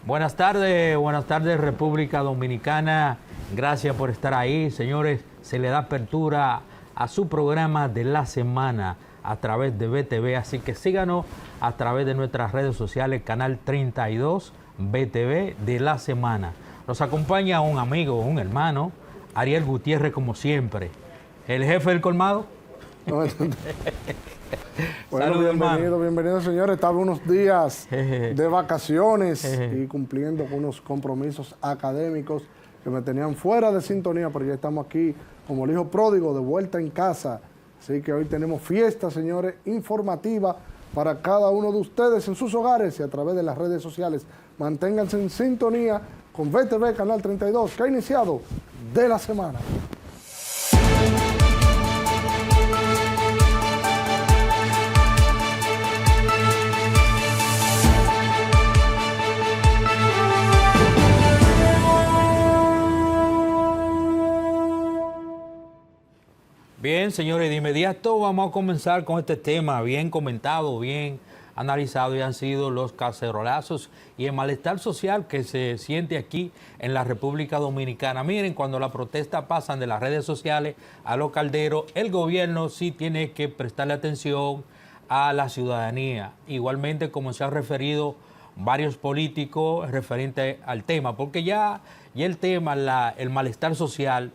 Buenas tardes República Dominicana. Gracias por estar ahí, señores. Se le da apertura a su programa de la semana a través de BTV, así que síganos a través de nuestras redes sociales, Canal 32, BTV de la semana. Nos acompaña un amigo, un hermano, Ariel Gutiérrez, como siempre. El jefe del colmado. Bueno, Saludos, bienvenido, señores. Estaba unos días de vacaciones y cumpliendo con unos compromisos académicos que me tenían fuera de sintonía, pero ya estamos aquí como el hijo pródigo de vuelta en casa. Así que hoy tenemos fiesta, señores, informativa para cada uno de ustedes en sus hogares y a través de las redes sociales. Manténganse en sintonía con BTV Canal 32, que ha iniciado de la semana. Bien, señores, de inmediato vamos a comenzar con este tema bien comentado, bien analizado, y han sido los cacerolazos y el malestar social que se siente aquí en la República Dominicana. Miren, cuando las protestas pasan de las redes sociales a los calderos, el gobierno sí tiene que prestarle atención a la ciudadanía, igualmente como se han referido varios políticos referente al tema, porque ya el tema, el malestar social,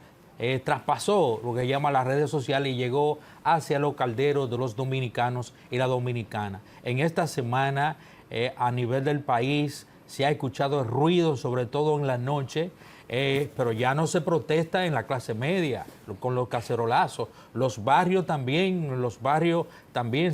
traspasó lo que llama las redes sociales y llegó hacia los calderos de los dominicanos y la dominicana. En esta semana, a nivel del país, se ha escuchado ruido, sobre todo en la noche, pero ya no se protesta en la clase media con los cacerolazos. Los barrios también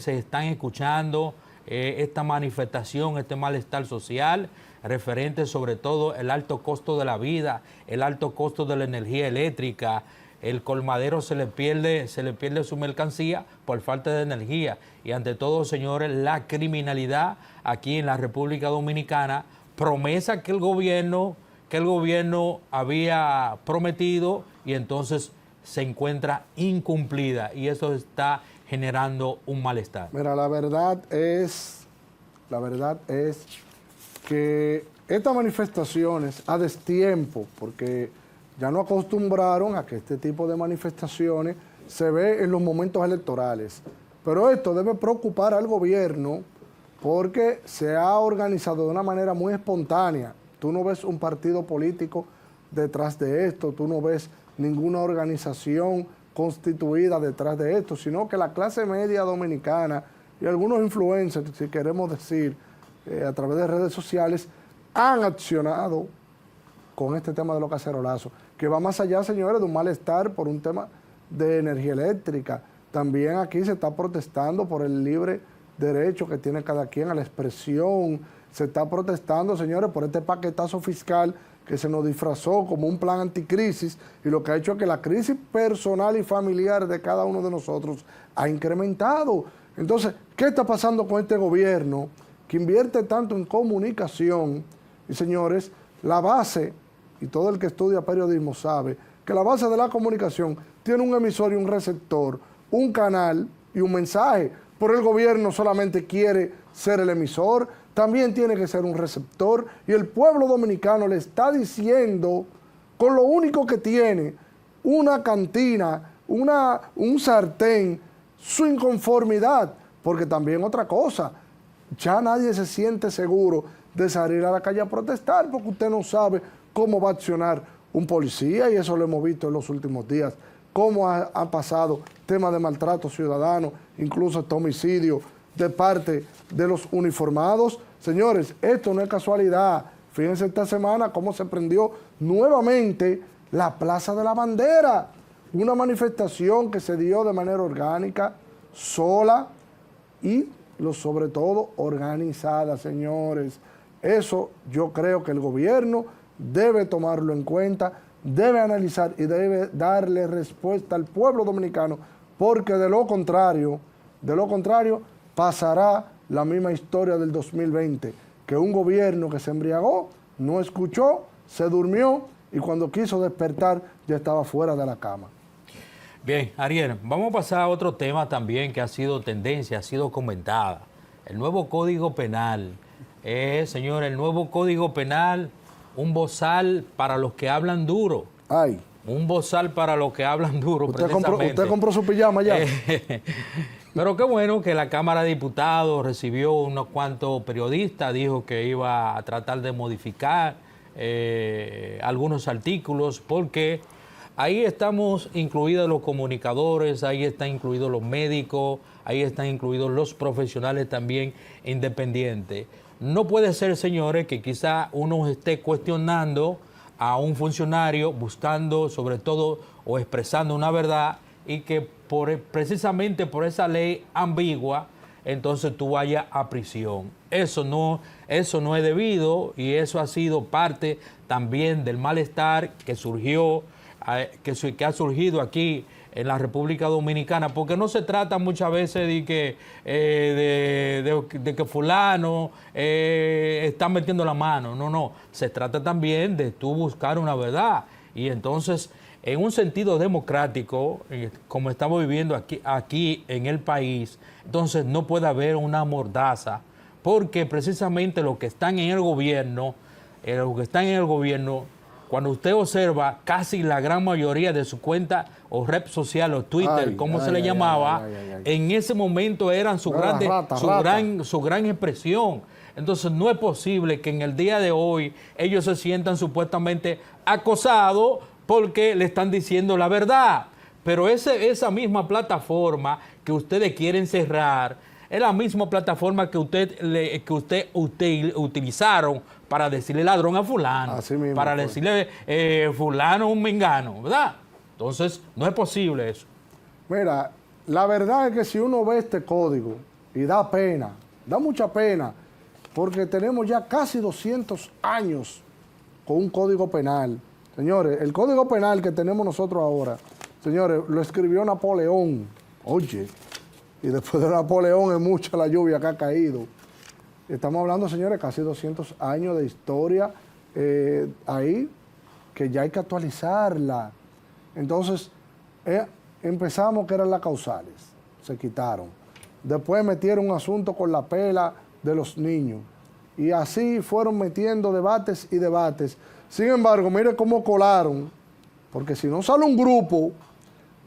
se están escuchando esta manifestación, este malestar social, referente sobre todo el alto costo de la vida, el alto costo de la energía eléctrica. El colmadero se le pierde su mercancía por falta de energía. Y ante todo, señores, la criminalidad aquí en la República Dominicana, promesa que el gobierno había prometido y entonces se encuentra incumplida, y eso está generando un malestar. Mira, la verdad es que estas manifestaciones a destiempo, porque ya no acostumbraron a que este tipo de manifestaciones se ve en los momentos electorales, pero esto debe preocupar al gobierno porque se ha organizado de una manera muy espontánea. Tú no ves un partido político detrás de esto, tú no ves ninguna organización constituida detrás de esto, sino que la clase media dominicana y algunos influencers, si queremos decir, a través de redes sociales, han accionado con este tema de los cacerolazos, que va más allá, señores, de un malestar por un tema de energía eléctrica. También aquí se está protestando por el libre derecho que tiene cada quien a la expresión. Se está protestando, señores, por este paquetazo fiscal que se nos disfrazó como un plan anticrisis, y lo que ha hecho es que la crisis personal y familiar de cada uno de nosotros ha incrementado. Entonces, ¿qué está pasando con este gobierno que invierte tanto en comunicación? Y señores, la base, y todo el que estudia periodismo sabe, que la base de la comunicación tiene un emisor y un receptor, un canal y un mensaje, pero el gobierno solamente quiere ser el emisor, también tiene que ser un receptor, y el pueblo dominicano le está diciendo, con lo único que tiene, una cantina, un sartén, su inconformidad, porque también otra cosa, ya nadie se siente seguro de salir a la calle a protestar, porque usted no sabe cómo va a accionar un policía, y eso lo hemos visto en los últimos días, cómo ha pasado temas de maltrato ciudadano, incluso este homicidio de parte de los uniformados. Señores, esto no es casualidad. Fíjense esta semana cómo se prendió nuevamente la Plaza de la Bandera, una manifestación que se dio de manera orgánica, sola y sobre todo organizada, señores. Eso yo creo que el gobierno debe tomarlo en cuenta, debe analizar y debe darle respuesta al pueblo dominicano, porque de lo contrario pasará la misma historia del 2020, que un gobierno que se embriagó, no escuchó, se durmió, y cuando quiso despertar ya estaba fuera de la cama. Bien, Ariel, vamos a pasar a otro tema también que ha sido tendencia, ha sido comentada. El nuevo Código Penal Señor, el nuevo Código Penal, un bozal para los que hablan duro. Ay. Un bozal para los que hablan duro, precisamente. ¿Usted compró su pijama ya? Pero qué bueno que la Cámara de Diputados recibió unos cuantos periodistas, dijo que iba a tratar de modificar algunos artículos, porque ahí estamos incluidos los comunicadores, ahí están incluidos los médicos, ahí están incluidos los profesionales también independientes. No puede ser, señores, que quizá uno esté cuestionando a un funcionario buscando sobre todo o expresando una verdad y que precisamente por esa ley ambigua entonces tú vayas a prisión. Eso no es debido, y eso ha sido parte también del malestar que surgió, que ha surgido aquí en la República Dominicana, porque no se trata muchas veces de que fulano está metiendo la mano, no, se trata también de tú buscar una verdad. Y entonces, en un sentido democrático, como estamos viviendo aquí en el país, entonces no puede haber una mordaza, porque precisamente los que están en el gobierno, cuando usted observa, casi la gran mayoría de su cuenta o red social o Twitter, como se le llamaba, en ese momento eran su gran expresión. Entonces no es posible que en el día de hoy ellos se sientan supuestamente acosados porque le están diciendo la verdad. Pero esa misma plataforma que ustedes quieren cerrar es la misma plataforma que usted utilizaron para decirle ladrón a fulano, para decirle fulano un mengano, ¿verdad? Entonces, no es posible eso. Mira, la verdad es que si uno ve este código, y da pena, da mucha pena, porque tenemos ya casi 200 años con un código penal. Señores, el código penal que tenemos nosotros ahora, señores, lo escribió Napoleón. Oye, y después de Napoleón es mucha la lluvia que ha caído. Estamos hablando, señores, casi 200 años de historia ahí, que ya hay que actualizarla. Entonces, empezamos que eran las causales, se quitaron. Después metieron un asunto con la pela de los niños. Y así fueron metiendo debates y debates. Sin embargo, mire cómo colaron, porque si no sale un grupo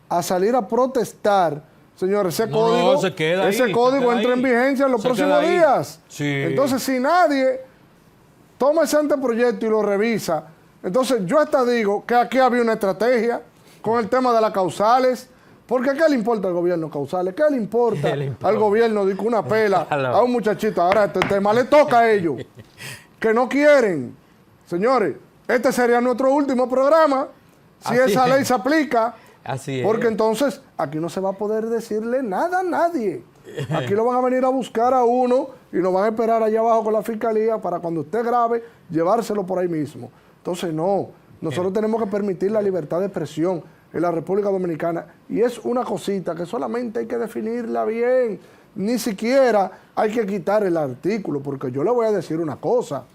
a salir a protestar, señores, ese código entra en vigencia en los próximos días. Sí. Entonces, si nadie toma ese anteproyecto y lo revisa, entonces yo hasta digo que aquí había una estrategia con el tema de las causales, porque ¿qué le importa al gobierno causales? ¿Qué le importa al gobierno de una pela a un muchachito? Ahora este tema le toca a ellos, que no quieren. Señores, este sería nuestro último programa, si esa ley se aplica. Así es. Porque entonces aquí no se va a poder decirle nada a nadie. Aquí lo van a venir a buscar a uno y nos van a esperar allá abajo con la fiscalía para cuando usted grabe, llevárselo por ahí mismo. Entonces no, nosotros tenemos que permitir la libertad de expresión en la República Dominicana, y es una cosita que solamente hay que definirla bien. Ni siquiera hay que quitar el artículo, porque yo le voy a decir una cosa,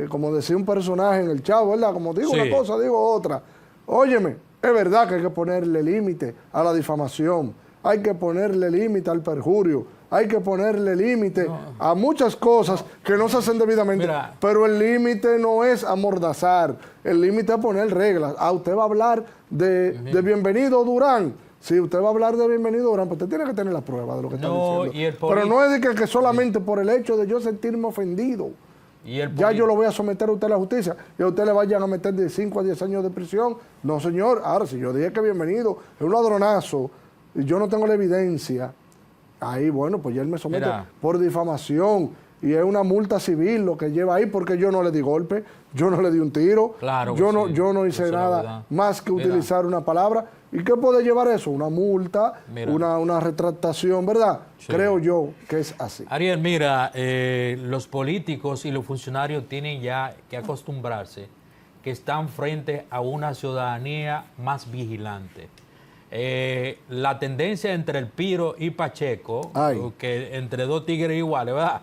como decía un personaje en el Chavo, ¿verdad? Como digo una cosa, digo otra. Óyeme, es verdad que hay que ponerle límite a la difamación, hay que ponerle límite al perjurio, hay que ponerle límite a muchas cosas que no se hacen debidamente. Mira, pero el límite no es amordazar, el límite es poner reglas. Usted va a hablar de Bienvenido Durán. Si usted va a hablar de Bienvenido Durán, pues usted tiene que tener la prueba de lo que está diciendo. Pero no es de que solamente por el hecho de yo sentirme ofendido, ya yo lo voy a someter a usted a la justicia y a usted le vayan a meter de 5 a 10 años de prisión. No, señor. Ahora, si yo dije que Bienvenido es un ladronazo y yo no tengo la evidencia, ahí, bueno, pues ya él me somete por difamación y es una multa civil lo que lleva ahí, porque yo no le di golpe, yo no le di un tiro, yo no hice nada más que utilizar una palabra. ¿Y qué puede llevar eso? Una multa, una retractación, ¿verdad? Sí. Creo yo que es así. Ariel, mira, los políticos y los funcionarios tienen ya que acostumbrarse que están frente a una ciudadanía más vigilante. La tendencia entre el Piro y Pacheco, que entre dos tigres iguales, ¿verdad?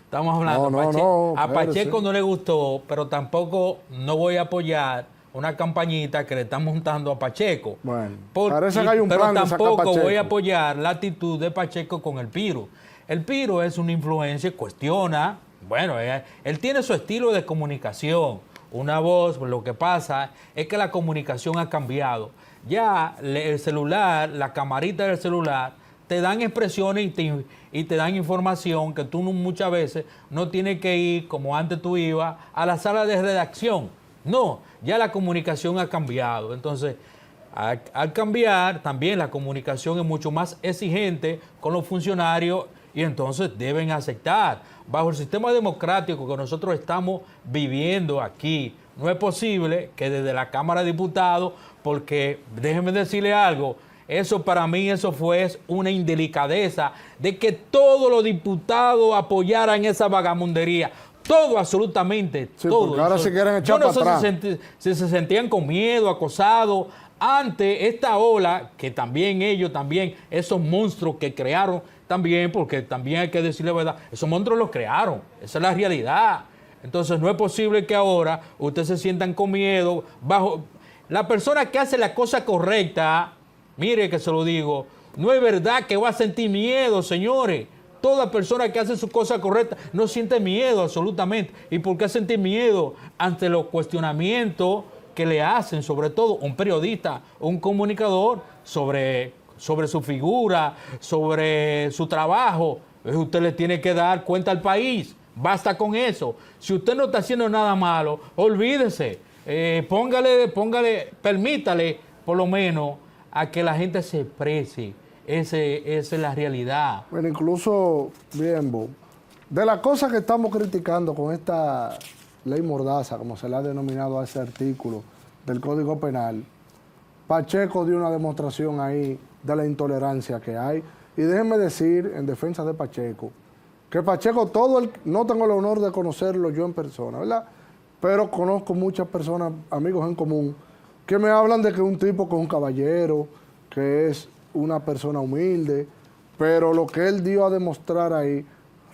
Estamos hablando. A Pacheco no le gustó, pero tampoco no voy a apoyar una campañita que le están montando a Pacheco. Bueno, parece que hay un plan pero tampoco voy a apoyar la actitud de Pacheco con el Piro. El Piro es una influencia, cuestiona, Bueno, él tiene su estilo de comunicación, una voz. Lo que pasa es que la comunicación ha cambiado. Ya el celular, la camarita del celular, te dan expresiones y te dan información que tú muchas veces no tienes que ir, como antes tú ibas, a la sala de redacción. No, ya la comunicación ha cambiado. Entonces, al cambiar, también la comunicación es mucho más exigente con los funcionarios y entonces deben aceptar. Bajo el sistema democrático que nosotros estamos viviendo aquí, no es posible que desde la Cámara de Diputados, porque déjenme decirle algo, eso para mí fue una indelicadeza de que todos los diputados apoyaran esa vagamundería. Todo, absolutamente, sí, todo. Porque ahora se quieren echar para atrás. Si se sentían con miedo, acosados, ante esta ola, que también esos monstruos que crearon también, porque también hay que decirle la verdad, esos monstruos los crearon, esa es la realidad. Entonces no es posible que ahora ustedes se sientan con miedo. La persona que hace la cosa correcta, mire que se lo digo, no es verdad que va a sentir miedo, señores. Toda persona que hace su cosa correcta no siente miedo absolutamente. ¿Y por qué sentir miedo ante los cuestionamientos que le hacen, sobre todo un periodista, un comunicador, sobre su figura, sobre su trabajo? Usted le tiene que dar cuenta al país. Basta con eso. Si usted no está haciendo nada malo, olvídese. Permítale por lo menos a que la gente se exprese. Esa es la realidad. Bueno, incluso, bien, de las cosas que estamos criticando con esta ley mordaza, como se le ha denominado a ese artículo del Código Penal, Pacheco dio una demostración ahí de la intolerancia que hay. Y déjenme decir, en defensa de Pacheco, que Pacheco, no tengo el honor de conocerlo yo en persona, ¿verdad? Pero conozco muchas personas, amigos en común, que me hablan de que es un tipo que es un caballero, que es una persona humilde, pero lo que él dio a demostrar ahí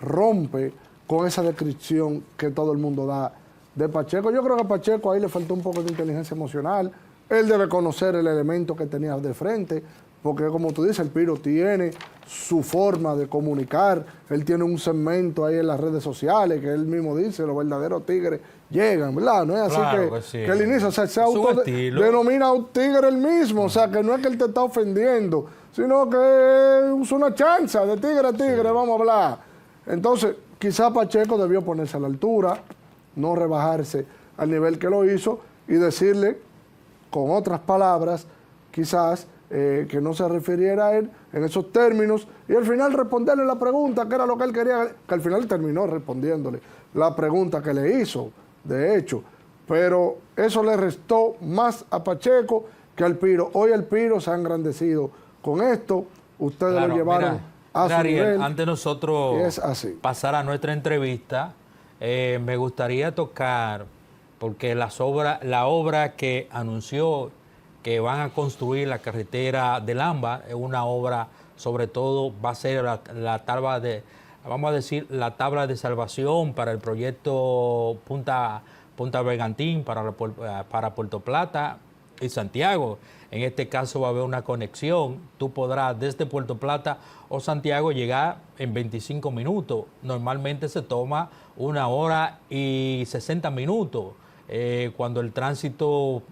rompe con esa descripción que todo el mundo da de Pacheco. Yo creo que a Pacheco ahí le faltó un poco de inteligencia emocional. Él debe conocer el elemento que tenía de frente, porque como tú dices, el Piro tiene su forma de comunicar, él tiene un segmento ahí en las redes sociales, que él mismo dice, los verdaderos tigres llegan, ¿verdad? No es así claro que sí. Que el inicio, o sea, se denomina un tigre el mismo, o sea, que no es que él te está ofendiendo, sino que es una chanza de tigre a tigre, sí. Vamos a hablar. Entonces, quizá Pacheco debió ponerse a la altura, no rebajarse al nivel que lo hizo y decirle, con otras palabras, quizás, que no se refiriera a él en esos términos y al final responderle la pregunta, que era lo que él quería, que al final terminó respondiéndole la pregunta que le hizo, de hecho, pero eso le restó más a Pacheco que al Piro. Hoy el Piro se ha engrandecido con esto, ustedes lo llevaron a su nivel. Antes nosotros pasar a nuestra entrevista, me gustaría tocar, porque la obra que anunció que van a construir la carretera del Ámbar, es una obra, sobre todo va a ser la tabla de, vamos a decir, la tabla de salvación para el proyecto Punta Bergantín, para Puerto Plata y Santiago. En este caso va a haber una conexión, tú podrás desde Puerto Plata o Santiago llegar en 25 minutos, normalmente se toma 1 hora y 60 minutos. Cuando el tránsito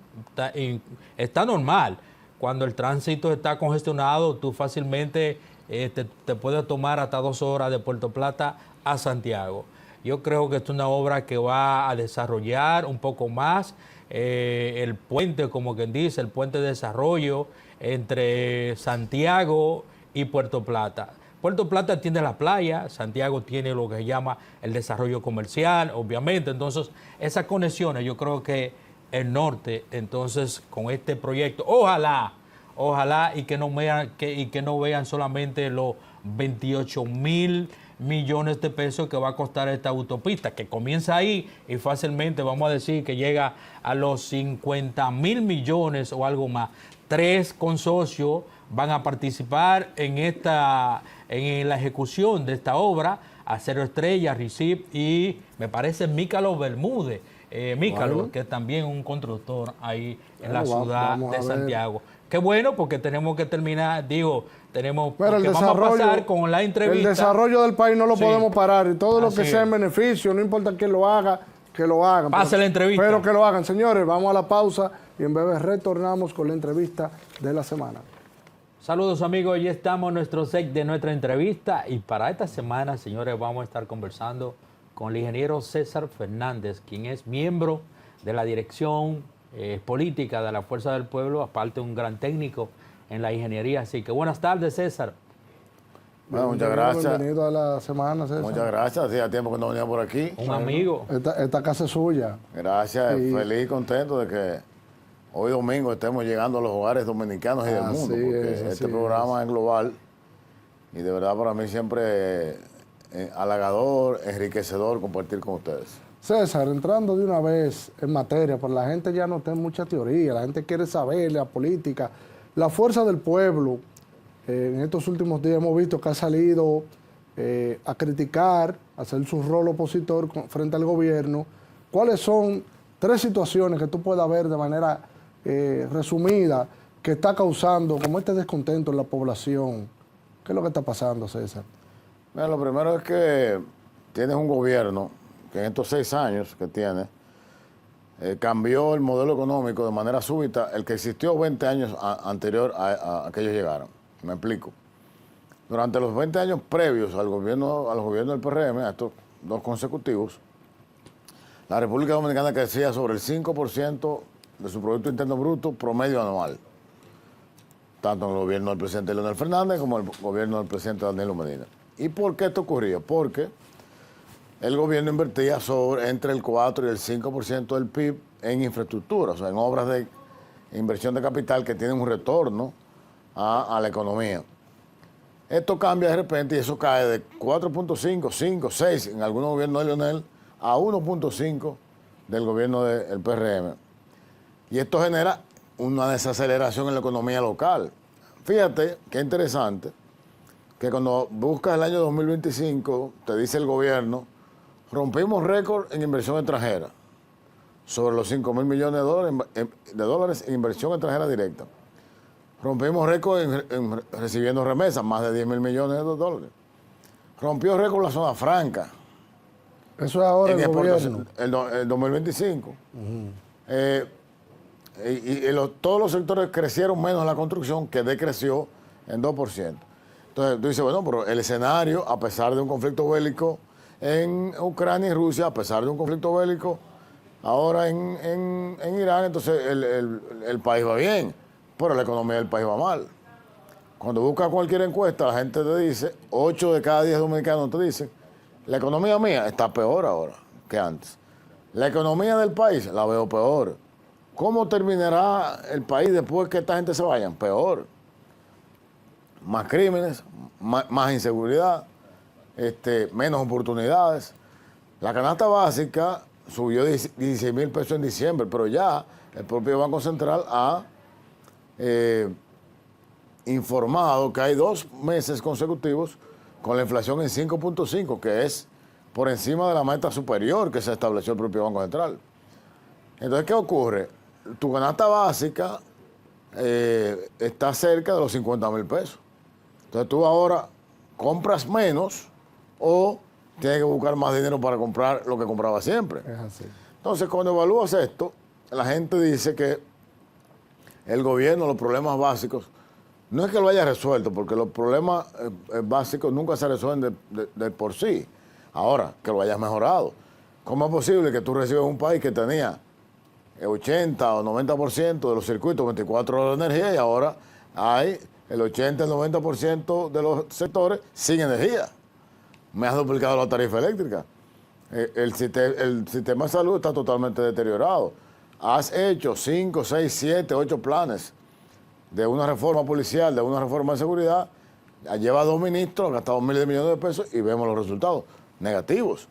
está normal, cuando el tránsito está congestionado, tú fácilmente te puedes tomar hasta 2 horas de Puerto Plata a Santiago. Yo creo que es una obra que va a desarrollar un poco más el puente, como quien dice, el puente de desarrollo entre Santiago y Puerto Plata. Puerto Plata tiene la playa, Santiago tiene lo que se llama el desarrollo comercial, obviamente. Entonces, esas conexiones, yo creo que el norte, entonces, con este proyecto, ojalá, y que no vean solamente los 28,000 millones de pesos que va a costar esta autopista, que comienza ahí y fácilmente vamos a decir que llega a los 50,000 millones o algo más. 3 consorcios van a participar en la ejecución de esta obra: Acero Estrella, RICIP y me parece Mícalo Bermúdez, que es también un constructor ahí en la ciudad de Santiago. qué bueno, porque tenemos que terminar, tenemos Pero porque vamos a pasar con la entrevista. El desarrollo del país no lo Sí. podemos parar, y todo lo que Así sea es. en beneficio, no importa quién lo haga, que lo hagan. Pase la entrevista. Pero que lo hagan. Señores, vamos a la pausa y en breve retornamos con la entrevista de la semana. Saludos amigos, ya estamos en nuestro set de nuestra entrevista y para esta semana, señores, vamos a estar conversando con el ingeniero César Fernández, quien es miembro de la dirección política de la Fuerza del Pueblo, aparte un gran técnico en la ingeniería. Así que buenas tardes, César. Bueno, muchas gracias. Bienvenido a la semana, César. Muchas gracias. Hacía tiempo que no venía por aquí. Un amigo. Esta casa es suya. Gracias. Sí. Feliz y contento de que hoy domingo estemos llegando a los hogares dominicanos y del mundo. Así Porque es, así este programa es global y de verdad para mí siempre halagador, enriquecedor compartir con ustedes. César, entrando de una vez en materia, pues la gente ya no tiene mucha teoría, la gente quiere saber la política, la fuerza del pueblo. En estos últimos días hemos visto que ha salido a criticar, a hacer su rol opositor frente al gobierno. ¿Cuáles son 3 situaciones que tú puedas ver de manera resumida que está causando como este descontento en la población? ¿Qué es lo que está pasando, César? Mira, lo primero es que tienes un gobierno que en estos 6 años que tiene cambió el modelo económico de manera súbita, el que existió 20 años anterior a que ellos llegaran. Me explico. Durante los 20 años previos a los gobiernos del PRM, a estos 2 consecutivos, la República Dominicana crecía sobre el 5% de su Producto Interno Bruto promedio anual, tanto en el gobierno del presidente Leonel Fernández como en el gobierno del presidente Danilo Medina. ¿Y por qué esto ocurría? Porque el gobierno invertía entre el 4 y el 5% del PIB en infraestructura, o sea, en obras de inversión de capital que tienen un retorno a la economía. Esto cambia de repente y eso cae de 4.5, 5, 6 en algunos gobiernos de Leonel a 1.5 del gobierno del PRM. Y esto genera una desaceleración en la economía local. Fíjate qué interesante que cuando buscas el año 2025, te dice el gobierno, rompimos récord en inversión extranjera, sobre los 5.000 millones de dólares en inversión extranjera directa. Rompimos récord en recibiendo remesas, más de 10.000 millones de dólares. Rompió récord la zona franca. Eso es ahora En el gobierno. el 2025. Todos los sectores crecieron menos en la construcción, que decreció en 2%. Entonces tú dices, bueno, pero el escenario, a pesar de un conflicto bélico en Ucrania y Rusia, a pesar de un conflicto bélico ahora en Irán, entonces el país va bien, pero la economía del país va mal. Cuando buscas cualquier encuesta, la gente te dice, 8 de cada 10 dominicanos te dicen, la economía mía está peor ahora que antes. La economía del país la veo peor. ¿Cómo terminará el país después que esta gente se vayan? Peor. Más crímenes, más inseguridad, menos oportunidades. La canasta básica subió 16.000 pesos en diciembre, pero ya el propio Banco Central ha informado que hay 2 meses consecutivos con la inflación en 5.5, que es por encima de la meta superior que se estableció el propio Banco Central. Entonces, ¿qué ocurre? Tu canasta básica está cerca de los 50.000 pesos. Entonces, tú ahora compras menos o tienes que buscar más dinero para comprar lo que compraba siempre. Es así. Entonces, cuando evalúas esto, la gente dice que el gobierno, los problemas básicos, no es que lo haya resuelto, porque los problemas básicos nunca se resuelven de por sí. Ahora, que lo hayas mejorado. ¿Cómo es posible que tú recibas un país que tenía 80 o 90% de los circuitos 24 horas de energía y ahora hay el 80 el 90% de los sectores sin energía? Me has duplicado la tarifa eléctrica. El sistema de salud está totalmente deteriorado. Has hecho 5, 6, 7, 8 planes de una reforma policial, de una reforma de seguridad. Lleva 2 ministros, ha gastado miles de millones de pesos y vemos los resultados negativos.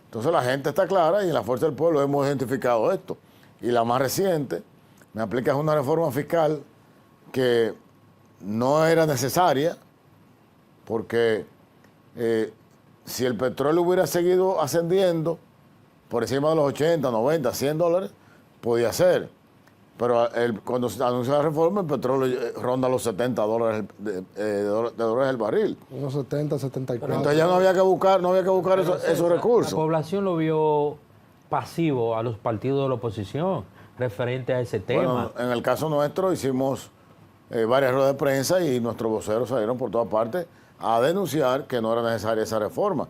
Entonces la gente está clara y en la Fuerza del Pueblo hemos identificado esto. Y la más reciente, me aplicas una reforma fiscal que no era necesaria porque si el petróleo hubiera seguido ascendiendo por encima de los 80, 90, 100 dólares, podía ser. Pero cuando se anuncia la reforma, el petróleo ronda los $70 de dólares el barril. Unos 70, 74. Entonces ya no había que buscar esos recursos. La población lo vio pasivo a los partidos de la oposición referente a ese tema. Bueno, en el caso nuestro hicimos varias ruedas de prensa y nuestros voceros salieron por todas partes a denunciar que no era necesaria esa reforma.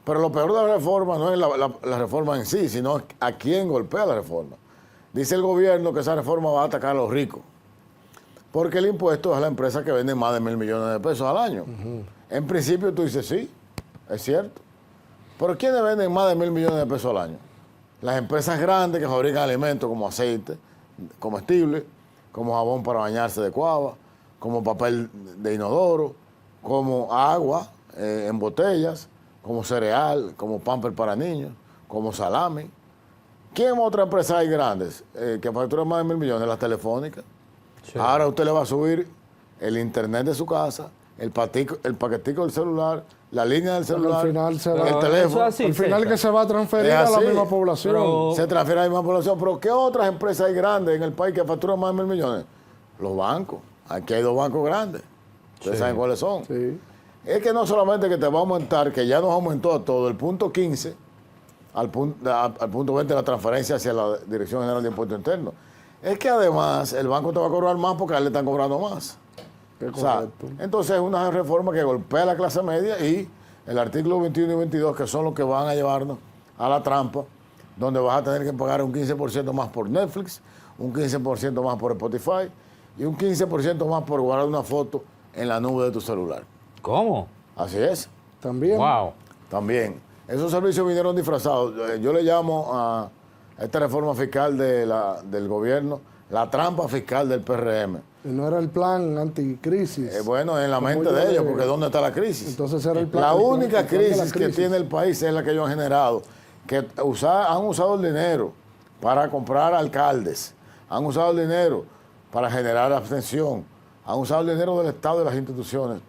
Pero lo peor de la reforma no es la reforma en sí, sino a quién golpea la reforma. Dice el gobierno que esa reforma va a atacar a los ricos, porque el impuesto es a la empresa que vende más de 1.000 millones de pesos al año. En principio tú dices, sí, es cierto. Pero ¿quiénes venden más de 1.000 millones de pesos al año? Las empresas grandes que fabrican alimentos como aceite, comestible, como jabón para bañarse de cuava, como papel de inodoro, como agua en botellas, como cereal, como pamper para niños, como salami. ¿Quién otra empresa hay grandes que facturan más de 1.000 millones? Las telefónicas. Sí. Ahora usted le va a subir el internet de su casa, el paquetico del celular, la línea del celular, el teléfono. Al final que se va a transferir a la misma población. Se transfiere a la misma población. Pero ¿qué otras empresas hay grandes en el país que facturan más de 1.000 millones? Los bancos. Aquí hay 2 bancos grandes. Ustedes saben cuáles son. Sí. Es que no solamente que te va a aumentar, que ya nos aumentó a todo el punto 15 al punto 20 de la transferencia hacia la Dirección General de Impuestos Internos. Es que además el banco te va a cobrar más porque a él le están cobrando más. O sea, entonces es una reforma que golpea a la clase media y el artículo 21 y 22, que son los que van a llevarnos a la trampa, donde vas a tener que pagar un 15% más por Netflix, un 15% más por Spotify y un 15% más por guardar una foto en la nube de tu celular. ¿Cómo? Así es. También. Wow. También. Esos servicios vinieron disfrazados. Yo le llamo a esta reforma fiscal del gobierno la trampa fiscal del PRM. Y no era el plan anticrisis. Bueno, en la mente de ellos, porque ¿dónde está la crisis? Entonces era el plan. La única crisis que tiene el país es la que ellos han generado, que han usado el dinero para comprar alcaldes, han usado el dinero para generar abstención, han usado el dinero del Estado y de las instituciones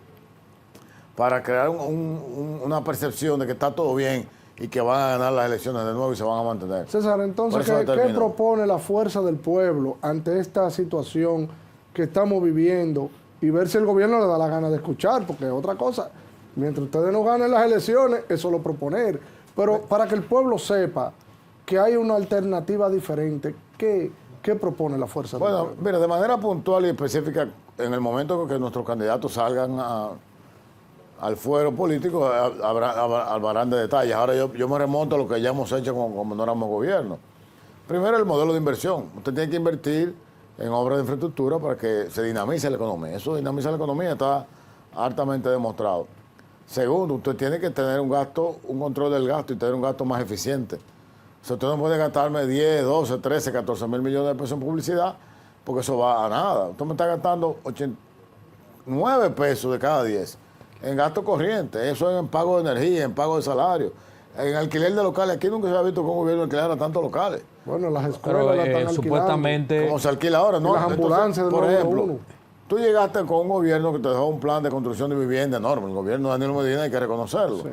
para crear una percepción de que está todo bien y que van a ganar las elecciones de nuevo y se van a mantener. César, entonces, ¿qué propone la fuerza del pueblo ante esta situación que estamos viviendo y ver si el gobierno le da la gana de escuchar? Porque otra cosa, mientras ustedes no ganen las elecciones, eso lo proponer. Pero para que el pueblo sepa que hay una alternativa diferente, ¿qué propone la fuerza del pueblo? Bueno, mira, de manera puntual y específica, en el momento que nuestros candidatos salgan al fuero político, hablarán de detalles. Ahora yo me remonto a lo que ya hemos hecho como no éramos gobierno. Primero, el modelo de inversión. Usted tiene que invertir en obras de infraestructura para que se dinamice la economía. Eso dinamiza la economía, está altamente demostrado. Segundo, usted tiene que tener un control del gasto y tener un gasto más eficiente. O sea, usted no puede gastarme 10, 12, 13, 14 mil millones de pesos en publicidad, porque eso va a nada. Usted me está gastando 9 pesos de cada 10 en gasto corriente. Eso es en pago de energía, en pago de salario, en alquiler de locales. Aquí nunca se ha visto que un gobierno alquilara tantos locales. Bueno, las escuelas las están supuestamente como se alquila ahora, ¿no? Las ambulancias, por ejemplo, tú llegaste con un gobierno que te dejó un plan de construcción de vivienda enorme. El gobierno de Danilo Medina hay que reconocerlo. Sí.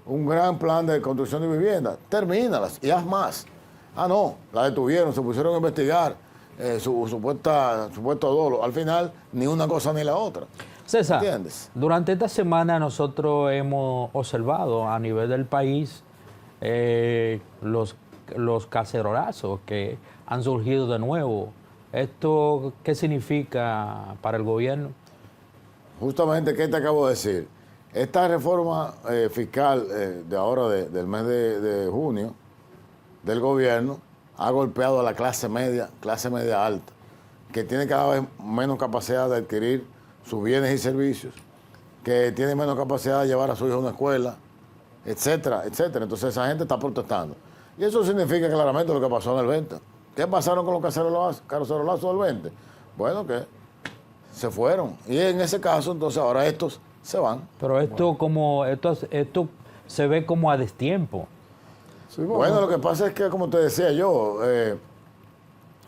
Un gran plan de construcción de vivienda. Termínalas y haz más. Ah, no, la detuvieron, se pusieron a investigar su supuesto dolo. Al final, ni una cosa ni la otra. César, ¿entiendes? Durante esta semana nosotros hemos observado a nivel del país los cacerolazos que han surgido de nuevo. ¿Esto qué significa para el gobierno? Justamente, ¿qué te acabo de decir? Esta reforma fiscal de ahora, del mes de junio, del gobierno, ha golpeado a la clase media alta, que tiene cada vez menos capacidad de adquirir sus bienes y servicios, que tiene menos capacidad de llevar a su hijo a una escuela, etcétera, etcétera. Entonces esa gente está protestando. Y eso significa claramente lo que pasó en el 20. ¿Qué pasaron con los cacerolazos del 20? Bueno, que se fueron. Y en ese caso, entonces ahora estos se van. Pero esto esto se ve como a destiempo. Sí, bueno, lo que pasa es que, como te decía yo,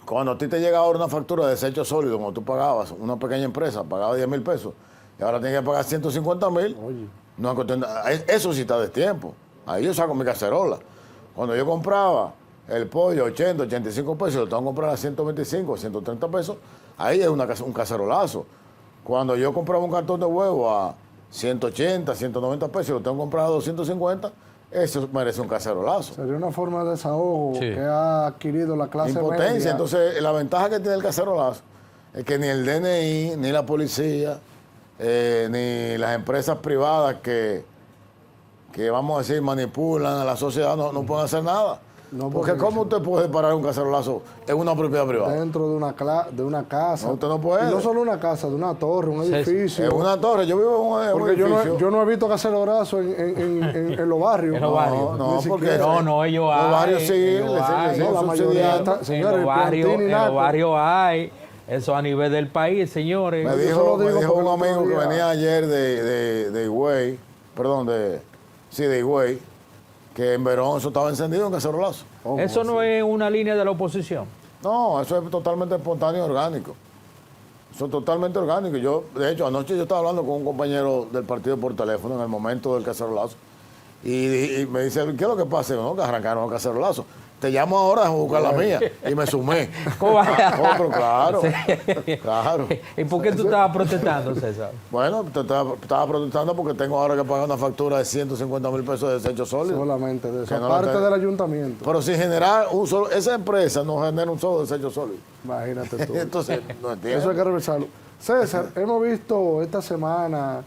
cuando a ti te llega ahora una factura de desecho sólido, como tú pagabas, una pequeña empresa pagaba 10 mil pesos y ahora tienes que pagar 150,000, no, eso sí está de tiempo. Ahí yo saco mi cacerola. Cuando yo compraba el pollo 80, 85 pesos, lo tengo que comprar a 125, 130 pesos, ahí es un cacerolazo. Cuando yo compraba un cartón de huevo a 180, 190 pesos, lo tengo que comprar a 250, eso merece un cacerolazo. Sería una forma de desahogo Sí. que ha adquirido la clase Impotencia. media. Entonces, la ventaja que tiene el cacerolazo es que ni el DNI, ni la policía, ni las empresas privadas que vamos a decir manipulan a la sociedad no pueden hacer nada. No, porque ¿cómo usted puede parar un cacerolazo en una propiedad privada? Dentro de una casa. No, usted no puede. Y no solo una casa, de una torre, un Sí, sí. edificio. En una torre, yo vivo en un Porque edificio. yo no he visto cacerolazo en los barrios. En los barrios. No, Ni porque siquiera. No, ellos hay. Los barrios sí, ellos les hay. siguen No, la mayoría subsidiando. está- En señores, los barrios, Plantín y en los Naco. barrios hay. Eso a nivel del país, señores. Me Yo dijo, solo me digo dijo porque un el otro amigo que día- venía ayer de Higüey, perdón, de Higüey, que en Verón eso estaba encendido en cacerolazo. ¿Cómo Eso no así? es una línea de la oposición. No, eso es totalmente espontáneo y orgánico. Eso es totalmente orgánico. Yo, de hecho, anoche yo estaba hablando con un compañero del partido por teléfono en el momento del cacerolazo y me dice, ¿qué es lo que pasa? Y yo, no, que arrancaron el cacerolazo. Te llamo ahora a buscar la mía. Y me sumé. ¿Cómo va? Otro, claro. Sí. Claro. ¿Y por qué tú estabas protestando, César? Bueno, estaba protestando porque tengo ahora que pagar una factura de 150 mil pesos de desecho sólido. Solamente de eso. Que no lo Aparte tengo. del ayuntamiento. Pero sin generar un solo, esa empresa no genera un solo desecho sólido. Imagínate tú. Entonces, no entiendo. Eso hay que revisarlo. César, hemos visto esta semana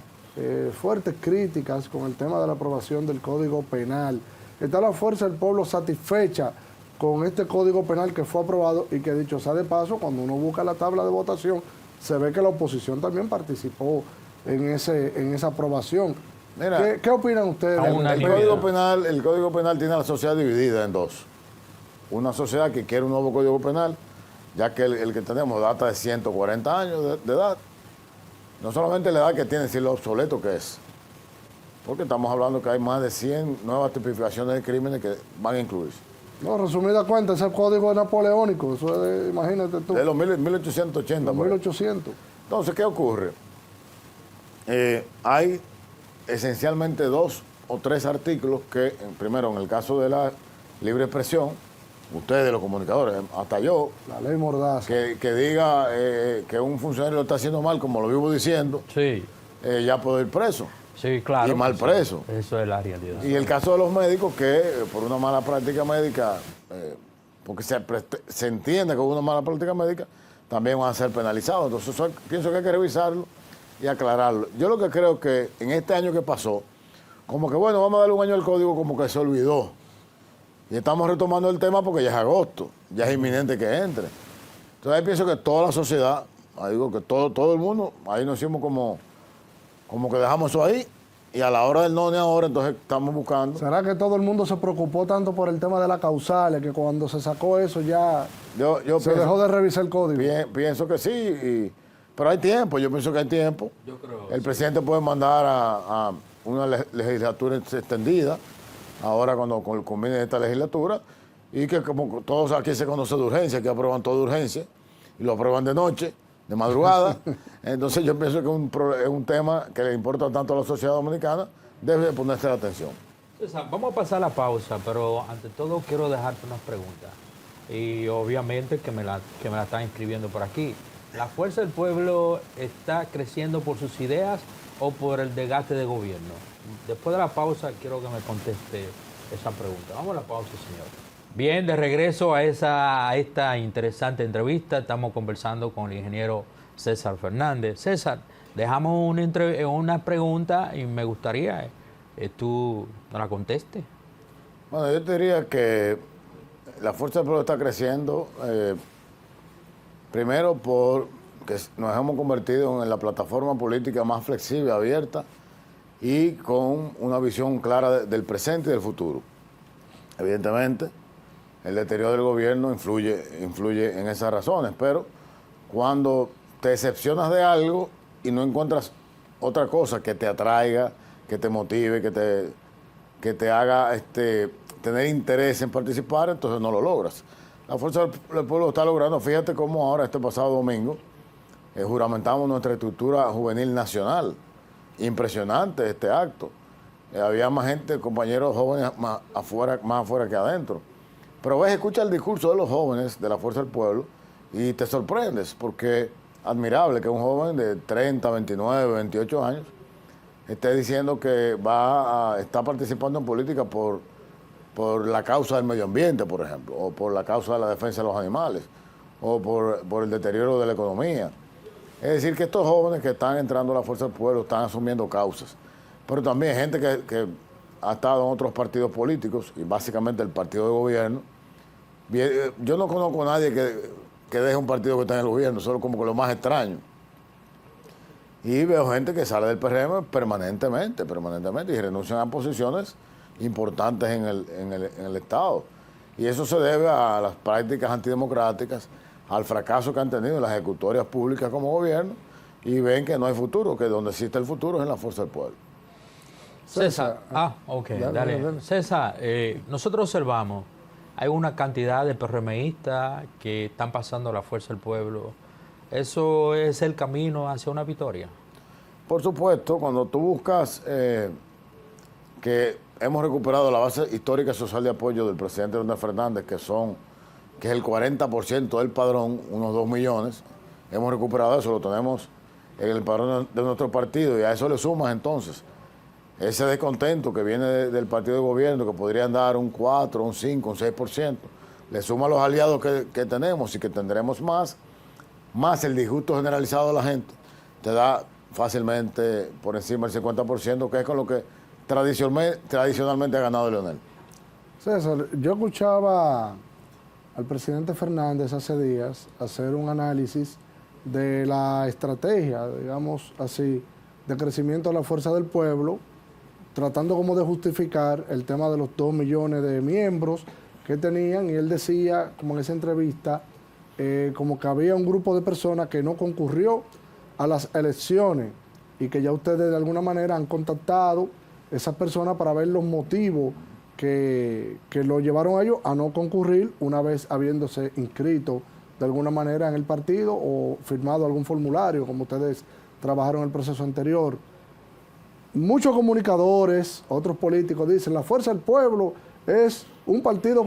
fuertes críticas con el tema de la aprobación del Código Penal. Está la Fuerza del Pueblo satisfecha con este Código Penal que fue aprobado y que, dicho sea de paso, cuando uno busca la tabla de votación, se ve que la oposición también participó en esa aprobación. Mira, ¿Qué opinan ustedes? Aún El hay- Código Penal tiene a la sociedad dividida en dos. Una sociedad que quiere un nuevo Código Penal, ya que el que tenemos data de 140 años de edad. No solamente la edad que tiene, sino lo obsoleto que es. Porque estamos hablando que hay más de 100 nuevas tipificaciones de crímenes que van a incluirse. No, resumida cuenta, ese código napoleónico, eso es, imagínate tú, De los 1880. por ahí. 1800. Entonces, ¿qué ocurre? Hay esencialmente 2 o 3 artículos que, primero, en el caso de la libre expresión, ustedes los comunicadores, hasta yo, La ley Mordaza. que diga que un funcionario lo está haciendo mal, como lo vivo diciendo, Sí, ya puede ir preso. sí, claro. Y mal Sí, preso. Eso es la realidad. Y el caso de los médicos que por una mala práctica médica, porque se entiende que hubo una mala práctica médica, también van a ser penalizados. Entonces pienso que hay que revisarlo y aclararlo. Yo lo que creo que en este año que pasó, como que bueno, vamos a darle un año al código, como que se olvidó. Y estamos retomando el tema porque ya es agosto, ya es inminente que entre. Entonces ahí pienso que toda la sociedad, ahí digo que todo el mundo, ahí nos hicimos como que dejamos eso ahí. Y a la hora del no ni ahora, entonces estamos buscando. ¿Será que todo el mundo se preocupó tanto por el tema de las causales que cuando se sacó eso ya Yo se pienso, dejó de revisar el código? pienso que sí, pero hay tiempo, yo pienso que hay tiempo. Yo creo. El presidente puede mandar a una legislatura extendida, ahora cuando culmine esta legislatura, y que como todos aquí se conoce de urgencia, que aprueban todo de urgencia, y lo aprueban de noche, de madrugada. Entonces yo pienso que es un tema que le importa tanto a la sociedad dominicana, debe de ponerse la atención. César, vamos a pasar la pausa, pero ante todo quiero dejarte unas preguntas. Y obviamente que me la están escribiendo por aquí. ¿La Fuerza del Pueblo está creciendo por sus ideas o por el desgaste de gobierno? Después de la pausa quiero que me conteste esa pregunta. Vamos a la pausa, señor. Bien, de regreso a esta interesante entrevista. Estamos conversando con el ingeniero César Fernández. César, dejamos una pregunta y me gustaría tú nos la contestes. Bueno, yo te diría que la Fuerza del Pueblo está creciendo, primero porque nos hemos convertido en la plataforma política más flexible, abierta y con una visión clara del presente y del futuro. Evidentemente, el deterioro del gobierno influye en esas razones, pero cuando te decepcionas de algo y no encuentras otra cosa que te atraiga, que te motive, que te haga tener interés en participar, entonces no lo logras. La Fuerza del Pueblo lo está logrando. Fíjate cómo ahora, este pasado domingo, juramentamos nuestra estructura juvenil nacional. Impresionante este acto. Había más gente, compañeros jóvenes más afuera que adentro. Pero ves, escucha el discurso de los jóvenes de la Fuerza del Pueblo y te sorprendes, porque admirable que un joven de 30, 29, 28 años esté diciendo que está participando en política por la causa del medio ambiente, por ejemplo, o por la causa de la defensa de los animales, o por el deterioro de la economía. Es decir, que estos jóvenes que están entrando a la Fuerza del Pueblo están asumiendo causas. Pero también gente que ha estado en otros partidos políticos, y básicamente el partido de gobierno. Yo no conozco a nadie que deje un partido que está en el gobierno, solo como que lo más extraño. Y veo gente que sale del PRM permanentemente, y renuncian a posiciones importantes en el Estado. Y eso se debe a las prácticas antidemocráticas, al fracaso que han tenido las ejecutorias públicas como gobierno, y ven que no hay futuro, que donde existe el futuro es en la Fuerza del Pueblo. César, ok, dale. César, nosotros observamos, hay una cantidad de PRMistas que están pasando a la Fuerza del Pueblo. ¿Eso es el camino hacia una victoria? Por supuesto, cuando tú buscas que hemos recuperado la base histórica social de apoyo del presidente Leonel Fernández, que es el 40% del padrón, unos 2 millones, hemos recuperado eso, lo tenemos en el padrón de nuestro partido, y a eso le sumas entonces ese descontento que viene del partido de gobierno, que podrían dar un 4, un 5, un 6%, le suma los aliados que tenemos y que tendremos más el disgusto generalizado de la gente, te da fácilmente por encima del 50%, que es con lo que tradicionalmente ha ganado Leonel. César, yo escuchaba al presidente Fernández hace días hacer un análisis de la estrategia, digamos así, de crecimiento de la Fuerza del Pueblo, tratando como de justificar el tema de los 2 millones de miembros que tenían, y él decía, como en esa entrevista, como que había un grupo de personas que no concurrió a las elecciones y que ya ustedes de alguna manera han contactado a esas personas para ver los motivos que lo llevaron a ellos a no concurrir una vez habiéndose inscrito de alguna manera en el partido o firmado algún formulario, como ustedes trabajaron en el proceso anterior. Muchos comunicadores, otros políticos dicen, la Fuerza del Pueblo es un partido,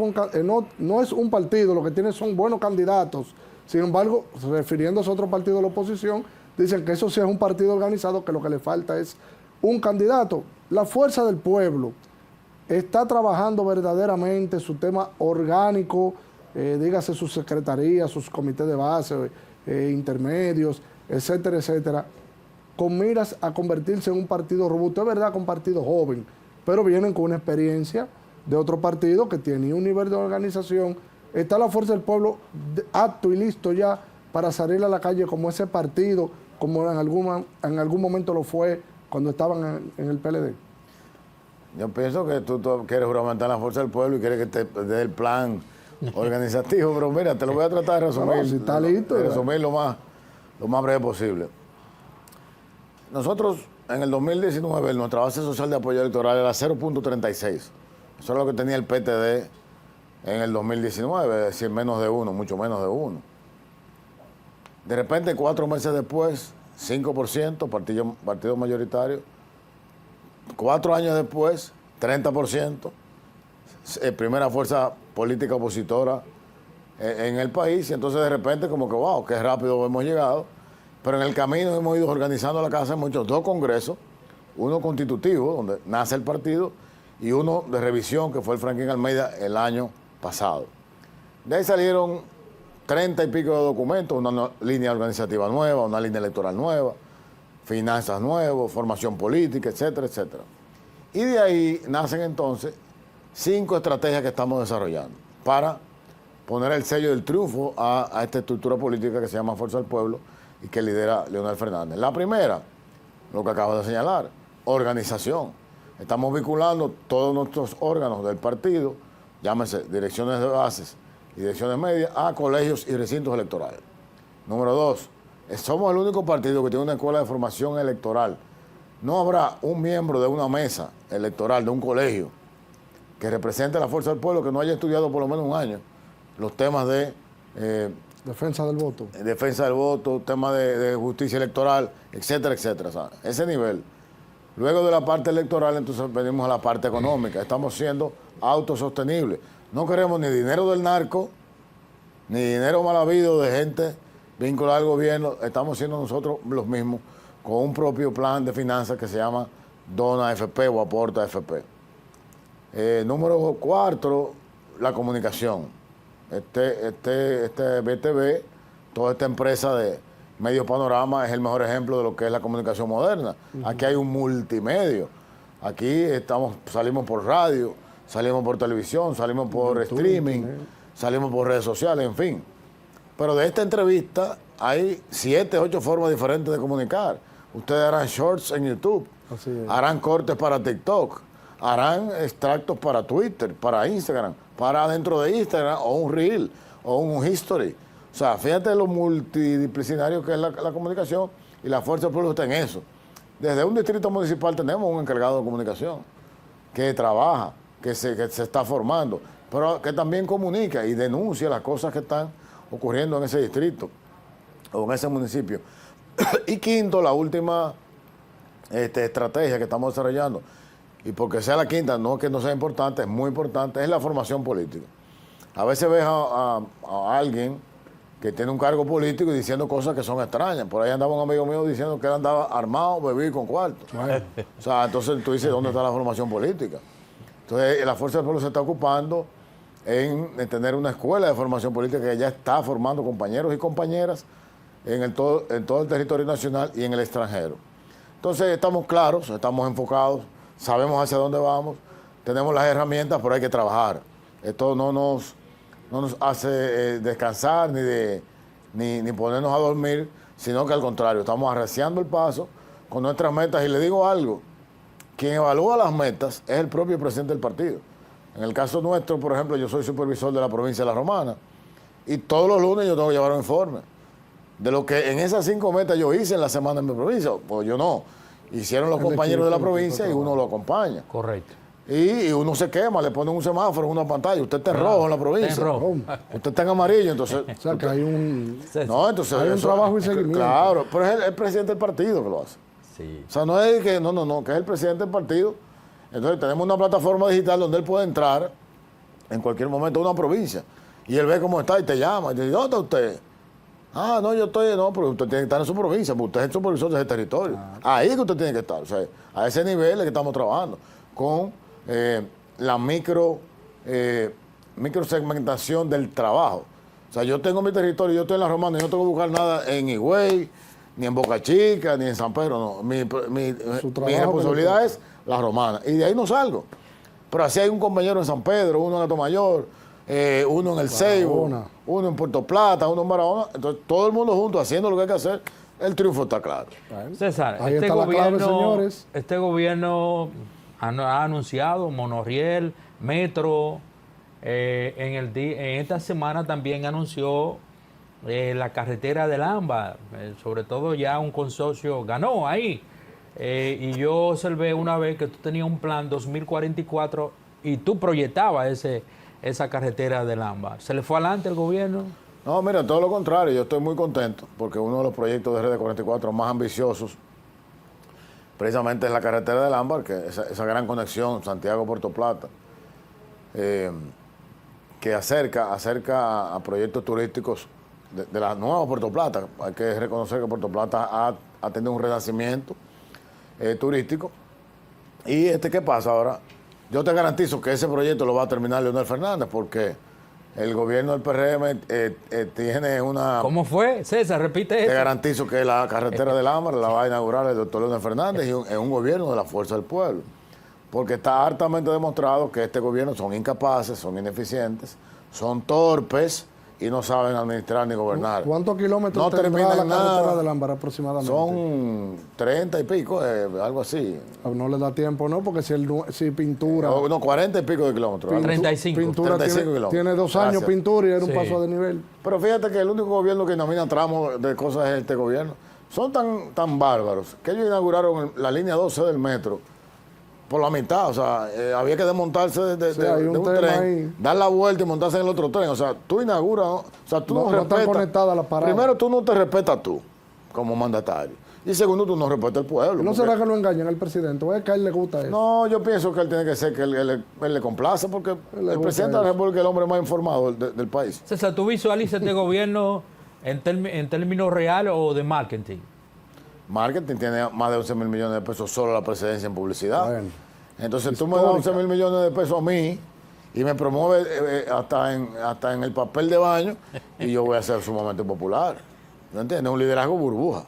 no es un partido, lo que tiene son buenos candidatos. Sin embargo, refiriéndose a otro partido de la oposición, dicen que eso sí es un partido organizado, que lo que le falta es un candidato. La Fuerza del Pueblo está trabajando verdaderamente su tema orgánico, dígase sus secretarías, sus comités de base, intermedios, etcétera, etcétera, con miras a convertirse en un partido robusto. Es verdad que un partido joven, pero vienen con una experiencia de otro partido que tiene un nivel de organización. Está la Fuerza del Pueblo apto y listo ya para salir a la calle como ese partido, como en algún momento lo fue cuando estaban en el PLD. Yo pienso que tú quieres juramentar la Fuerza del Pueblo y quieres que te dé el plan organizativo, pero mira, te lo voy a tratar de resumir, no, si está listo, de resumir lo más breve posible. Nosotros, en el 2019, nuestra base social de apoyo electoral era 0.36. Eso es lo que tenía el PTD en el 2019, es decir, menos de 1, mucho menos de 1. De repente, 4 meses después, 5%, partido mayoritario. 4 años después, 30%, primera fuerza política opositora en el país. Y entonces, de repente, como que, wow, qué rápido hemos llegado. Pero en el camino hemos ido organizando la casa, hemos hecho 2 congresos, uno constitutivo, donde nace el partido, y uno de revisión, que fue el Franklin Almeida el año pasado. De ahí salieron 30 y pico de documentos, una línea organizativa nueva, una línea electoral nueva, finanzas nuevas, formación política, etcétera, etcétera. Y de ahí nacen entonces 5 estrategias que estamos desarrollando para poner el sello del triunfo a esta estructura política que se llama Fuerza del Pueblo y que lidera Leonel Fernández. La primera, lo que acabo de señalar, organización. Estamos vinculando todos nuestros órganos del partido, llámese direcciones de bases y direcciones medias, a colegios y recintos electorales. Número 2, somos el único partido que tiene una escuela de formación electoral. No habrá un miembro de una mesa electoral de un colegio que represente a la Fuerza del Pueblo que no haya estudiado por lo menos un año los temas de defensa del voto. Defensa del voto, temas de justicia electoral, etcétera, etcétera. O sea, ese nivel. Luego de la parte electoral, entonces venimos a la parte económica. Estamos siendo autosostenible. No queremos ni dinero del narco, ni dinero mal habido de gente vinculada al gobierno. Estamos siendo nosotros los mismos con un propio plan de finanzas que se llama Dona AFP o Aporta AFP. Número 4, la comunicación. Este BTV, toda esta empresa de Medios Panorama es el mejor ejemplo de lo que es la comunicación moderna. Aquí hay un multimedio. Aquí salimos por radio, salimos por televisión, salimos por streaming, salimos por redes sociales, en fin. Pero de esta entrevista hay 7, 8 formas diferentes de comunicar. Ustedes harán shorts en YouTube, harán cortes para TikTok, harán extractos para Twitter, para Instagram, para dentro de Instagram, o un Reel, o un History. O sea, fíjate lo multidisciplinario que es la comunicación, y la Fuerza del Pueblo está en eso. Desde un distrito municipal tenemos un encargado de comunicación que trabaja, que se está formando, pero que también comunica y denuncia las cosas que están ocurriendo en ese distrito o en ese municipio. Y quinto, la última estrategia que estamos desarrollando, y porque sea la quinta, no que no sea importante, es muy importante, es la formación política. A veces ves a alguien que tiene un cargo político y diciendo cosas que son extrañas. Por ahí andaba un amigo mío diciendo que él andaba armado, bebido y con cuarto. O sea, entonces tú dices, ¿dónde está la formación política? Entonces, la Fuerza del Pueblo se está ocupando en tener una escuela de formación política que ya está formando compañeros y compañeras en todo el territorio nacional y en el extranjero. Entonces, estamos claros, estamos enfocados, sabemos hacia dónde vamos, tenemos las herramientas, pero hay que trabajar. Esto no nos hace descansar ni ponernos a dormir, sino que al contrario, estamos arreciando el paso con nuestras metas. Y le digo algo, quien evalúa las metas es el propio presidente del partido. En el caso nuestro, por ejemplo, yo soy supervisor de la provincia de La Romana y todos los lunes yo tengo que llevar un informe de lo que en esas 5 metas yo hice en la semana en mi provincia. Pues yo no, hicieron los compañeros de la provincia y uno lo acompaña. Correcto. Y uno se quema, le ponen un semáforo en una pantalla. Usted está en rojo en la provincia. Está en rojo. Usted está en amarillo, entonces. O sea, que hay un, entonces hay un trabajo y seguimiento. Claro, pero es el presidente del partido que lo hace. Sí. O sea, no es que, que es el presidente del partido. Entonces tenemos una plataforma digital donde él puede entrar en cualquier momento a una provincia. Y él ve cómo está y te llama. Y te dice, ¿dónde está usted? Ah, no, yo estoy, no, pero usted tiene que estar en su provincia, porque usted es el supervisor de ese territorio. Ahí es que usted tiene que estar. O sea, a ese nivel es que estamos trabajando. Con la microsegmentación del trabajo. O sea, yo tengo mi territorio, yo estoy en La Romana y no tengo que buscar nada en Higüey, ni en Boca Chica, ni en San Pedro, no. Mi responsabilidad es La Romana. Y de ahí no salgo. Pero así hay un compañero en San Pedro, uno en Atomayor, uno en El Ceibo, uno en Puerto Plata, uno en Barahona. Entonces, todo el mundo junto haciendo lo que hay que hacer, el triunfo está claro. César, Ahí está la clave, señores. Este gobierno ha anunciado monorriel, metro. En esta semana también anunció la carretera del AMBA. Sobre todo ya un consorcio ganó ahí. Y yo observé una vez que tú tenías un plan 2044 y tú proyectabas esa carretera del AMBA. ¿Se le fue adelante el gobierno? No, mira, todo lo contrario. Yo estoy muy contento porque uno de los proyectos de RD44 más ambiciosos precisamente es la carretera del Ámbar, que esa gran conexión Santiago-Puerto Plata, que acerca a proyectos turísticos de la nueva Puerto Plata. Hay que reconocer que Puerto Plata ha tenido un renacimiento turístico. ¿Y qué pasa ahora? Yo te garantizo que ese proyecto lo va a terminar Leonel Fernández, porque el gobierno del PRM tiene una... ¿Cómo fue? César, repite eso. Te garantizo que la carretera del Ámbar la va a inaugurar el doctor Leonel Fernández y en un gobierno de la Fuerza del Pueblo. Porque está hartamente demostrado que este gobierno son incapaces, son ineficientes, son torpes y no saben administrar ni gobernar. ¿Cuántos kilómetros no tendrá terminan la carretera nada. del Ámbar aproximadamente? Son 30 y pico, algo así. No le da tiempo, ¿no? Porque si pintura... No, 40 y pico de kilómetros. 35. Pintura 35 kilómetros. tiene 2 años Gracias. pintura y era un Sí. paso de nivel. Pero fíjate que el único gobierno que denomina tramos de cosas es este gobierno. Son tan bárbaros que ellos inauguraron la línea 12 del metro por la mitad. O sea, había que desmontarse hay de un un tema tren, ahí. dar la vuelta y montarse en el otro tren. O sea, tú inauguras, ¿no? O sea, tú no No están respetas. conectadas las paradas. Primero, tú no te respetas tú como mandatario. Y segundo, tú no respetas al pueblo. ¿No porque- será que lo engañan al presidente? ¿O es que a él le gusta eso? No, yo pienso que él tiene que ser que él le complace, porque le el gusta presidente de la eso. República es el hombre más informado del país. César, ¿tú visualizas este gobierno en términos reales o de marketing? Marketing tiene más de 11 mil millones de pesos solo la presidencia en publicidad. Bueno, Entonces tú me das 11 mil millones de pesos a mí y me promueve hasta en el papel de baño y yo voy a ser sumamente popular. ¿No entiendes? Un liderazgo burbuja.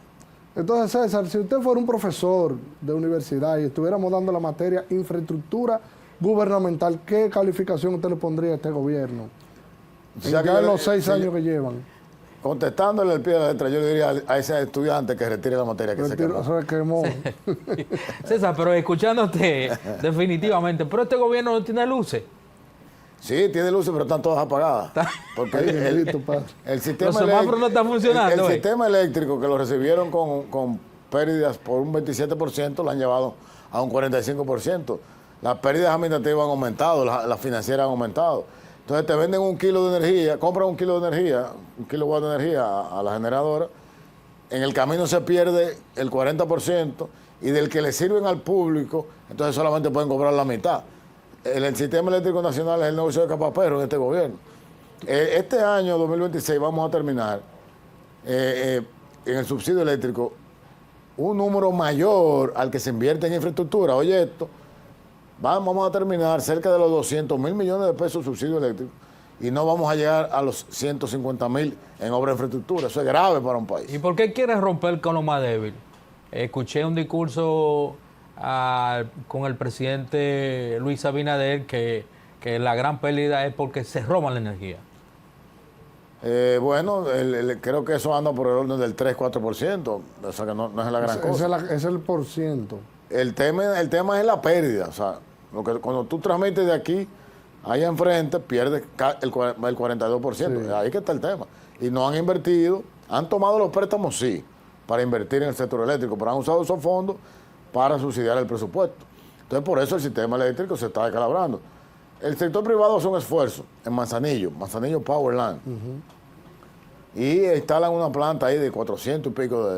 entonces, César, si usted fuera un profesor de universidad y estuviéramos dando la materia infraestructura gubernamental, ¿qué calificación usted le pondría a este gobierno? Ya que Ya en yo- los 6 sí, años que llevan. Contestándole al pie de la letra, yo le diría a ese estudiante que retire la materia que se quemó. Se quemó. César, pero escuchándote, definitivamente, pero este gobierno no tiene luces. Sí, tiene luces, pero están todas apagadas. Porque Ahí, Miguelito, padre. el sistema Los semáforos no están funcionando, El ¿eh? sistema eléctrico que lo recibieron con pérdidas por un 27%, lo han llevado a un 45%. Las pérdidas administrativas han aumentado, las financieras han aumentado. Entonces te venden un kilo de energía, compran un kilo de energía, un kilowatt de energía a la generadora. En el camino se pierde el 40% y del que le sirven al público, entonces solamente pueden cobrar la mitad. El sistema eléctrico nacional es el negocio de capapero en este gobierno. Este año, 2026, vamos a terminar en el subsidio eléctrico un número mayor al que se invierte en infraestructura. Oye esto, vamos a terminar cerca de los 200 mil millones de pesos de subsidio eléctrico y no vamos a llegar a los 150 mil en obra de infraestructura. Eso es grave para un país. ¿Y por qué quieres romper con lo más débil? Escuché un discurso con el presidente Luis Abinader que la gran pérdida es porque se roban la energía. Bueno, creo que eso anda por el orden del 3-4%, o sea que no es la gran cosa. Ese es el por ciento. El tema es la pérdida, o sea, cuando tú transmites de aquí, allá enfrente, pierdes el 42%, Sí. ahí que está el tema. Y no han invertido, han tomado los préstamos, sí, para invertir en el sector eléctrico, pero han usado esos fondos para subsidiar el presupuesto. Entonces, por eso el sistema eléctrico se está descalabrando. El sector privado hace un esfuerzo en Manzanillo Powerland, y instalan una planta ahí de 400 y pico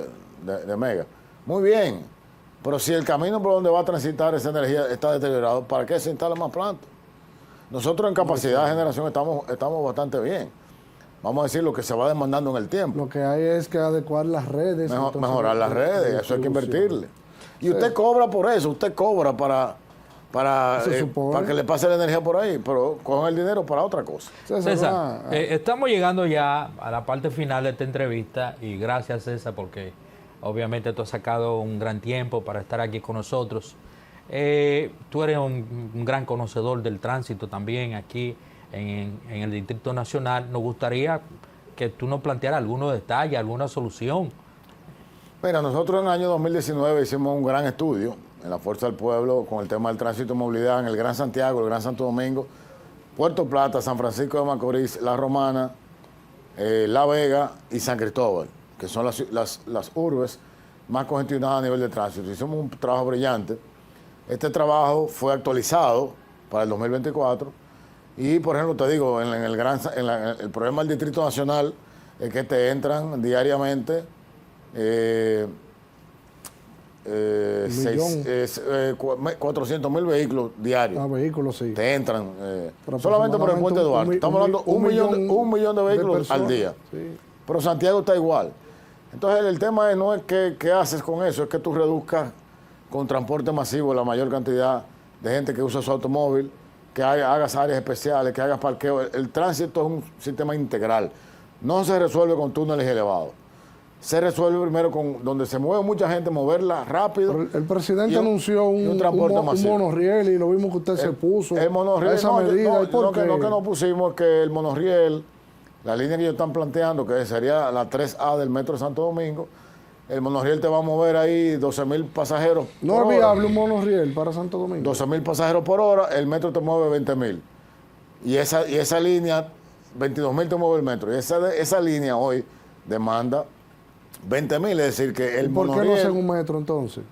de megas. Muy bien, pero si el camino por donde va a transitar esa energía está deteriorado, ¿para qué se instalan más plantas? Nosotros en capacidad de generación estamos bastante bien. Vamos a decir lo que se va demandando en el tiempo. Lo que hay es que adecuar las redes. entonces, Mejorar las redes, eso hay que invertirle. Y usted cobra por eso, usted cobra para Se supone. que le pase la energía por ahí, pero con el dinero para otra cosa. César, estamos llegando ya a la parte final de esta entrevista y gracias, César, porque obviamente tú has sacado un gran tiempo para estar aquí con nosotros. Tú eres un gran conocedor del tránsito también aquí en el Distrito Nacional. Nos gustaría que tú nos plantearas algunos detalles, alguna solución. Mira, nosotros en el año 2019 hicimos un gran estudio en la Fuerza del Pueblo con el tema del tránsito y movilidad en el Gran Santiago, el Gran Santo Domingo, Puerto Plata, San Francisco de Macorís, La Romana, La Vega y San Cristóbal, que son las urbes más congestionadas a nivel de tránsito. Hicimos un trabajo brillante. Este trabajo fue actualizado para el 2024 y, por ejemplo, te digo, el problema del Distrito Nacional es que te entran diariamente 400.000 vehículos diarios. Vehículos, sí. Te entran Pero solamente por el puente de Duarte. Estamos hablando de un millón de vehículos personas, al día. sí. Pero Santiago está igual. Entonces el tema no es qué haces con eso, es que tú reduzcas con transporte masivo la mayor cantidad de gente que usa su automóvil, que hagas áreas especiales, que hagas parqueo. El tránsito es un sistema integral. No se resuelve con túneles elevados. Se resuelve primero con donde se mueve mucha gente, moverla rápido. Pero el presidente y anunció un monorriel y lo vimos que usted se puso El monorriel, a esa medida. ¿Y por lo qué? que nos pusimos es que el monorriel, la línea que ellos están planteando, que sería la 3A del Metro de Santo Domingo, el monorriel te va a mover ahí 12.000 pasajeros No por es hora. viable un monorriel para Santo Domingo. 12.000 pasajeros por hora, el metro te mueve 20.000. Y esa línea, 22.000 te mueve el metro. Y esa línea hoy demanda 20.000, es decir, que el ¿Por qué no monorriel... hacen un metro entonces?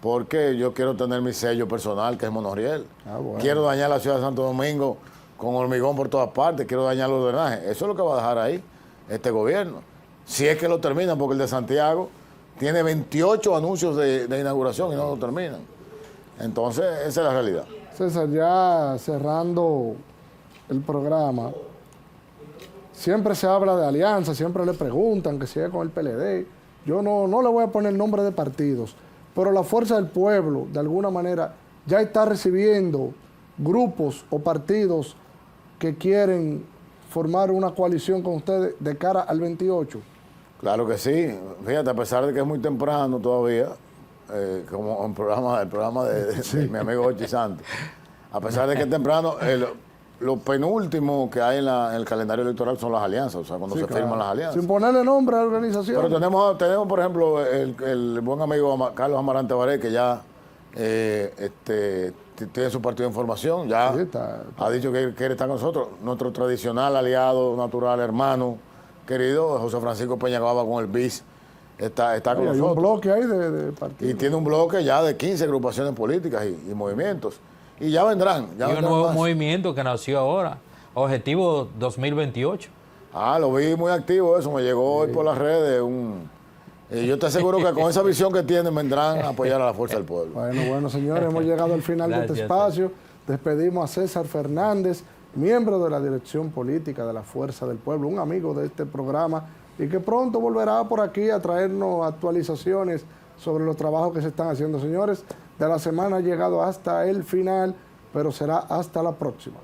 Porque yo quiero tener mi sello personal, que es monorriel. Bueno. Quiero dañar la ciudad de Santo Domingo con hormigón por todas partes, quiero dañar los drenajes. Eso es lo que va a dejar ahí este gobierno. Si es que lo terminan, porque el de Santiago tiene 28 anuncios de inauguración y no lo terminan. Entonces, esa es la realidad. César, ya cerrando el programa, siempre se habla de alianza, siempre le preguntan que siga con el PLD. Yo no le voy a poner nombre de partidos, pero la Fuerza del Pueblo, de alguna manera, ya está recibiendo grupos o partidos que quieren formar una coalición con ustedes de cara al 28. Claro que sí. Fíjate, a pesar de que es muy temprano todavía, como el programa de mi amigo Ochi Santos, a pesar de que es temprano, lo penúltimo que hay en el calendario electoral son las alianzas, o sea, cuando se firman las alianzas. Sin ponerle nombre a la organización. Pero tenemos por ejemplo, el buen amigo Carlos Amarante Baré, que ya tiene su partido de información, ya Sí, ha dicho que quiere estar con nosotros. Nuestro tradicional aliado natural, hermano, querido, José Francisco Peña Gaba con el BIS, está con Hay nosotros. un bloque ahí de partidos. Y tiene un bloque ya de 15 agrupaciones políticas y movimientos. Y ya vendrán. Y un nuevo movimiento que nació ahora, Objetivo 2028. Lo vi muy activo eso, me llegó hoy por las redes. Y yo te aseguro que con esa visión que tienen vendrán a apoyar a la Fuerza del Pueblo. Bueno, señores, hemos llegado al final de este espacio. Despedimos a César Fernández, miembro de la dirección política de la Fuerza del Pueblo, un amigo de este programa y que pronto volverá por aquí a traernos actualizaciones sobre los trabajos que se están haciendo. Señores, de la semana ha llegado hasta el final, pero será hasta la próxima.